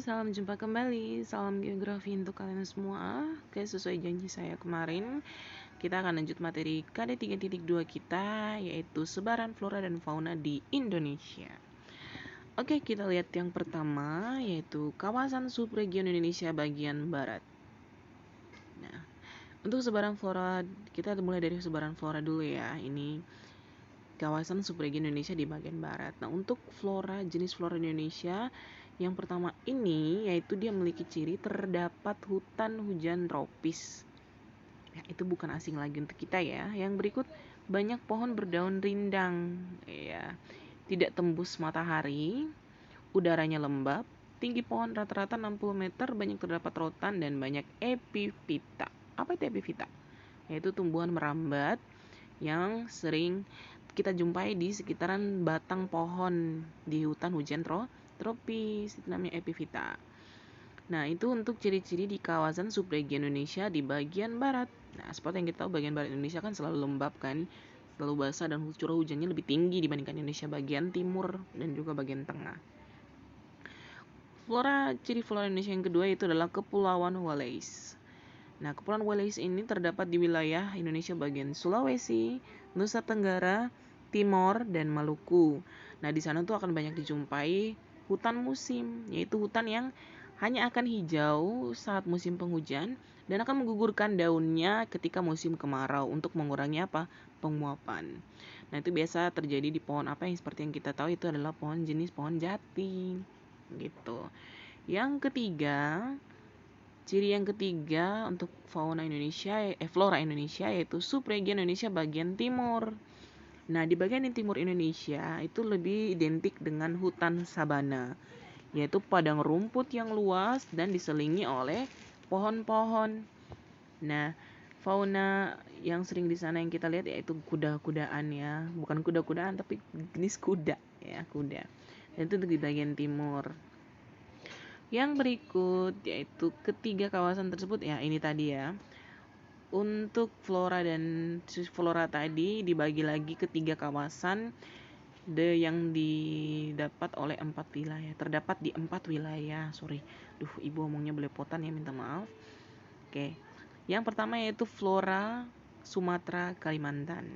Salam jumpa kembali. Salam geografi untuk kalian semua. Oke, sesuai janji saya kemarin, kita akan lanjut materi KD 3.2 kita, yaitu sebaran flora dan fauna di Indonesia. Oke, kita lihat yang pertama, yaitu kawasan subregion Indonesia bagian barat. Nah, untuk sebaran flora, kita mulai dari sebaran flora dulu ya. Ini kawasan subregion Indonesia di bagian barat. Nah, untuk flora, jenis flora Indonesia, yang pertama ini yaitu dia memiliki ciri terdapat hutan hujan tropis. Ya, itu bukan asing lagi untuk kita ya. Yang berikut, banyak pohon berdaun rindang, ya, tidak tembus matahari, udaranya lembab, tinggi pohon rata-rata 60 meter, banyak terdapat rotan dan banyak epifita. Apa itu epifita? Yaitu tumbuhan merambat yang sering kita jumpai di sekitaran batang pohon di hutan hujan tropis, itu namanya epifita. Nah, itu untuk ciri-ciri di kawasan subregion Indonesia di bagian barat. Nah, seperti yang kita tahu, bagian barat Indonesia kan selalu lembab kan, selalu basah dan curah hujannya lebih tinggi dibandingkan Indonesia bagian timur dan juga bagian tengah. Ciri flora Indonesia yang kedua itu adalah Kepulauan Wallace. Nah, Kepulauan Wallace ini terdapat di wilayah Indonesia bagian Sulawesi, Nusa Tenggara, Timor, dan Maluku. Nah, di sana tuh akan banyak dijumpai hutan musim, yaitu hutan yang hanya akan hijau saat musim penghujan dan akan menggugurkan daunnya ketika musim kemarau untuk mengurangi apa? Penguapan. Nah, itu biasa terjadi di pohon apa yang seperti yang kita tahu itu adalah pohon jenis pohon jati. Gitu. Ciri yang ketiga untuk flora Indonesia yaitu subregion Indonesia bagian timur. Nah, di bagian timur Indonesia itu lebih identik dengan hutan sabana, yaitu padang rumput yang luas dan diselingi oleh pohon-pohon. Nah, fauna yang sering di sana yang kita lihat yaitu kuda-kudaan ya, bukan kuda-kudaan tapi jenis kuda ya, kuda. Dan itu untuk di bagian timur. Yang berikut yaitu ketiga kawasan tersebut ya, ini tadi ya. Untuk flora tadi dibagi lagi ke 3 kawasan yang didapat oleh 4 wilayah. Terdapat di 4 wilayah. Ibu omongnya belepotan ya, minta maaf. Oke. Yang pertama yaitu flora Sumatera Kalimantan.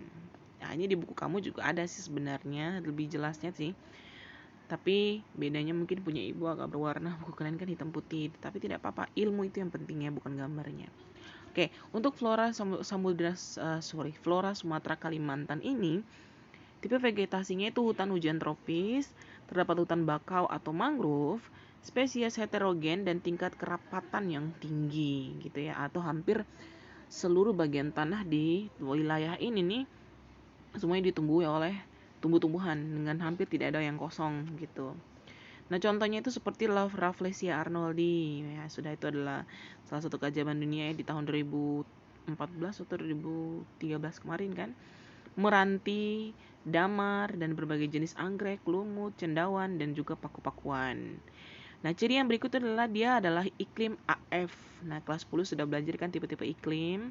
Nah, ini di buku kamu juga ada sih sebenarnya, lebih jelasnya sih. Tapi bedanya mungkin punya ibu agak berwarna, buku kalian kan hitam putih. Tapi tidak apa-apa, ilmu itu yang pentingnya, bukan gambarnya. Oke, untuk flora Sumatera Kalimantan ini, tipe vegetasinya itu hutan hujan tropis, terdapat hutan bakau atau mangrove, spesies heterogen dan tingkat kerapatan yang tinggi gitu ya, atau hampir seluruh bagian tanah di wilayah ini nih semuanya ditumbuhi oleh tumbuh-tumbuhan dengan hampir tidak ada yang kosong gitu. Nah, contohnya itu seperti Rafflesia arnoldi. Ya, sudah, itu adalah salah satu keajaiban dunia ya, di tahun 2014 atau 2013 kemarin kan. Meranti, damar, dan berbagai jenis anggrek, lumut, cendawan, dan juga paku-pakuan. Nah, ciri yang berikut adalah dia adalah iklim AF. Nah, kelas 10 sudah belajar kan tipe-tipe iklim.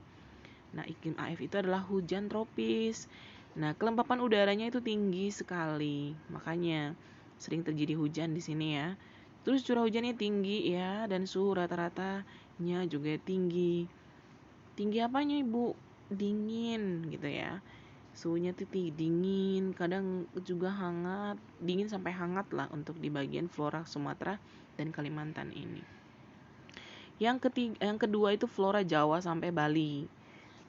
Nah, iklim AF itu adalah hujan tropis. Nah, kelembapan udaranya itu tinggi sekali. Makanya sering terjadi hujan di sini ya. Terus curah hujannya tinggi ya, dan suhu rata-ratanya juga tinggi. Tinggi apanya, Ibu? Dingin gitu ya. Suhunya tuh dingin, kadang juga hangat, dingin sampai hangat lah untuk di bagian flora Sumatera dan Kalimantan ini. Yang kedua itu flora Jawa sampai Bali.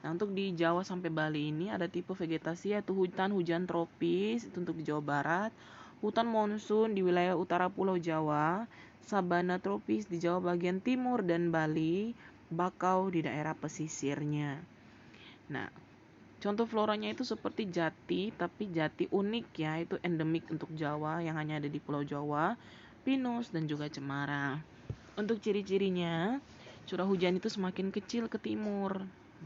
Nah, untuk di Jawa sampai Bali ini ada tipe vegetasi yaitu hutan hujan tropis, itu untuk di Jawa Barat, hutan monsun di wilayah utara Pulau Jawa, sabana tropis di Jawa bagian timur dan Bali, bakau di daerah pesisirnya. Nah, contoh floranya itu seperti jati, tapi jati unik ya, itu endemik untuk Jawa yang hanya ada di Pulau Jawa, pinus dan juga cemara. Untuk ciri-cirinya, curah hujan itu semakin kecil ke timur.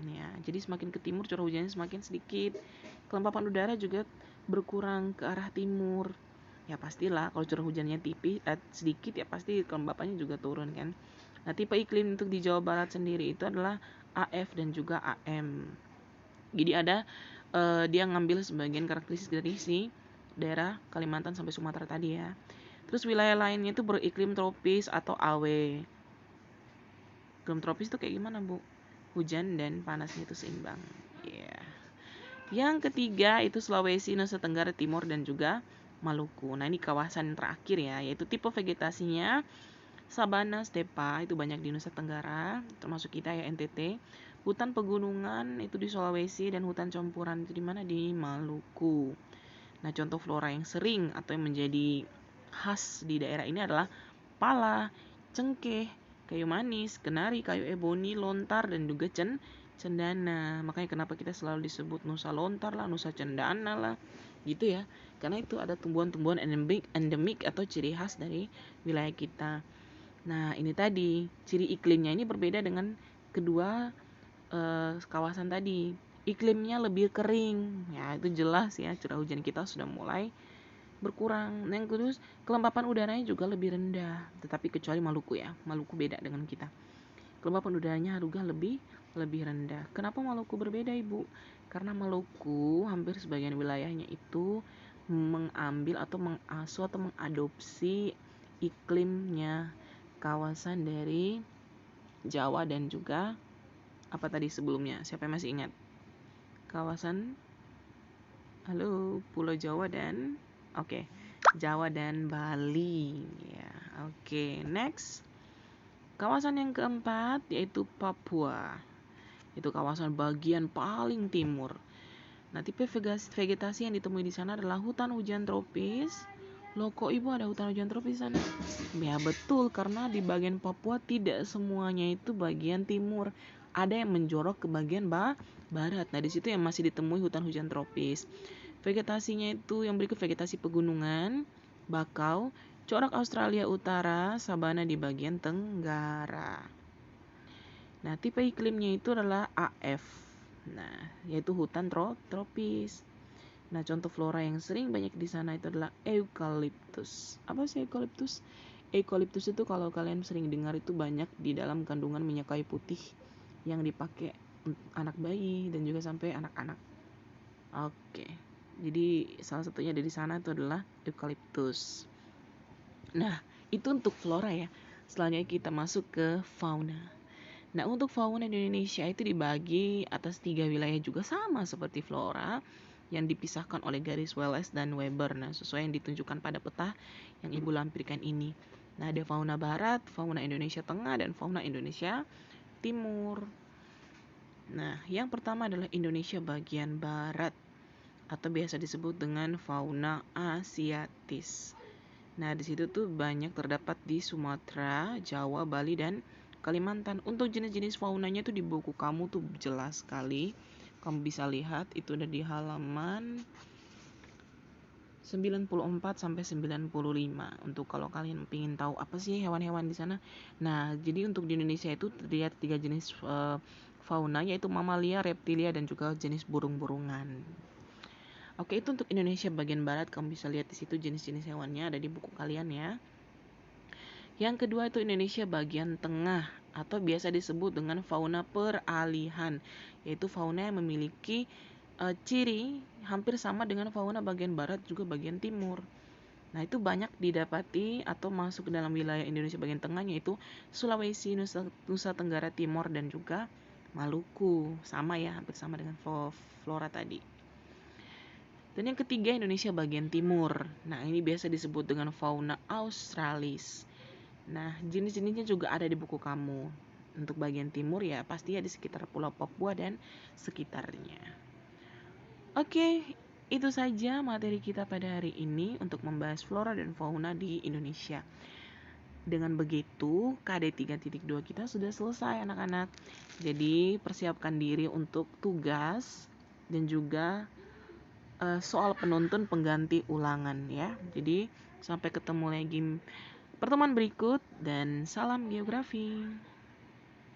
Ya, jadi semakin ke timur curah hujannya semakin sedikit. Kelembapan udara juga berkurang ke arah timur. Ya pastilah kalau curah hujannya sedikit ya pasti kelembapannya juga turun kan. Nah, tipe iklim untuk di Jawa Barat sendiri itu adalah AF dan juga AM. Jadi ada dia ngambil sebagian karakteristik dari si daerah Kalimantan sampai Sumatera tadi ya. Terus wilayah lainnya itu beriklim tropis atau AW. Iklim tropis itu kayak gimana, Bu? Hujan dan panasnya itu seimbang. Yeah. Yang ketiga itu Sulawesi, Nusa Tenggara Timur dan juga Maluku. Nah, ini kawasan yang terakhir ya, yaitu tipe vegetasinya sabana stepa itu banyak di Nusa Tenggara, termasuk kita ya NTT. Hutan pegunungan itu di Sulawesi dan hutan campuran itu di mana? Di Maluku. Nah, contoh flora yang sering atau yang menjadi khas di daerah ini adalah pala, cengkeh, kayu manis, kenari, kayu eboni, lontar, dan juga cendana. Makanya kenapa kita selalu disebut Nusa Lontar lah, Nusa Cendana lah, gitu ya. Karena itu ada tumbuhan-tumbuhan endemik atau ciri khas dari wilayah kita. Nah, ini tadi ciri iklimnya ini berbeda dengan kedua kawasan tadi. Iklimnya lebih kering, ya itu jelas ya, curah hujan kita sudah mulai berkurang. Yang kedua, kelembapan udaranya juga lebih rendah, tetapi kecuali Maluku ya, Maluku beda dengan kita. Kelembapan udaranya juga lebih rendah. Kenapa Maluku berbeda, Ibu? Karena Maluku hampir sebagian wilayahnya itu mengambil atau mengasuh atau mengadopsi iklimnya kawasan dari Jawa dan juga apa tadi sebelumnya? Siapa yang masih ingat? Kawasan Pulau Jawa dan Jawa dan Bali ya. Next. Kawasan yang keempat yaitu Papua. Itu kawasan bagian paling timur. Nah, tipe vegetasi yang ditemui di sana adalah hutan hujan tropis. Loh, kok Ibu ada hutan hujan tropis di sana? Ya betul, karena di bagian Papua tidak semuanya itu bagian timur. Ada yang menjorok ke bagian barat. Nah, di situ yang masih ditemui hutan hujan tropis. Vegetasinya itu yang berikut: vegetasi pegunungan, bakau, corak Australia Utara, sabana di bagian tenggara. Nah, tipe iklimnya itu adalah AF. Nah, yaitu hutan tropis. Nah, contoh flora yang sering banyak di sana itu adalah eukaliptus. Apa sih eukaliptus? Eukaliptus itu kalau kalian sering dengar itu banyak di dalam kandungan minyak kayu putih yang dipakai anak bayi dan juga sampai anak-anak. Jadi salah satunya dari sana itu adalah eukaliptus. Nah, itu untuk flora ya. Selanjutnya kita masuk ke fauna. Nah, untuk fauna di Indonesia itu dibagi atas 3 wilayah juga sama seperti flora yang dipisahkan oleh garis Wallace dan Weber. Nah, sesuai yang ditunjukkan pada peta yang Ibu lampirkan ini. Nah, ada fauna barat, fauna Indonesia tengah, dan fauna Indonesia timur. Nah, yang pertama adalah Indonesia bagian barat atau biasa disebut dengan fauna asiatis. Nah, di situ tuh banyak terdapat di Sumatera, Jawa, Bali, dan Kalimantan. Untuk jenis-jenis faunanya tuh di buku kamu tuh jelas sekali. Kamu bisa lihat itu ada di halaman 94 sampai 95 untuk kalau kalian ingin tahu apa sih hewan-hewan di sana. Nah, jadi untuk di Indonesia itu terlihat 3 jenis fauna, yaitu mamalia, reptilia, dan juga jenis burung-burungan. Itu untuk Indonesia bagian barat. Kamu bisa lihat di situ jenis-jenis hewannya ada di buku kalian ya. Yang kedua itu Indonesia bagian tengah atau biasa disebut dengan fauna peralihan, yaitu fauna yang memiliki ciri hampir sama dengan fauna bagian barat juga bagian timur. Nah, itu banyak didapati atau masuk ke dalam wilayah Indonesia bagian tengah, yaitu Sulawesi, Nusa Tenggara Timur, dan juga Maluku. Sama ya, hampir sama dengan flora tadi. Dan yang ketiga Indonesia bagian timur. Nah, ini biasa disebut dengan fauna australis. Nah, jenis-jenisnya juga ada di buku kamu. Untuk bagian timur ya pasti ya di sekitar Pulau Papua dan sekitarnya. Itu saja materi kita pada hari ini untuk membahas flora dan fauna di Indonesia. Dengan begitu, KD 3.2 kita sudah selesai anak-anak. Jadi, persiapkan diri untuk tugas dan juga soal penuntun pengganti ulangan ya. Jadi, sampai ketemu lagi pertemuan berikut dan salam geografi.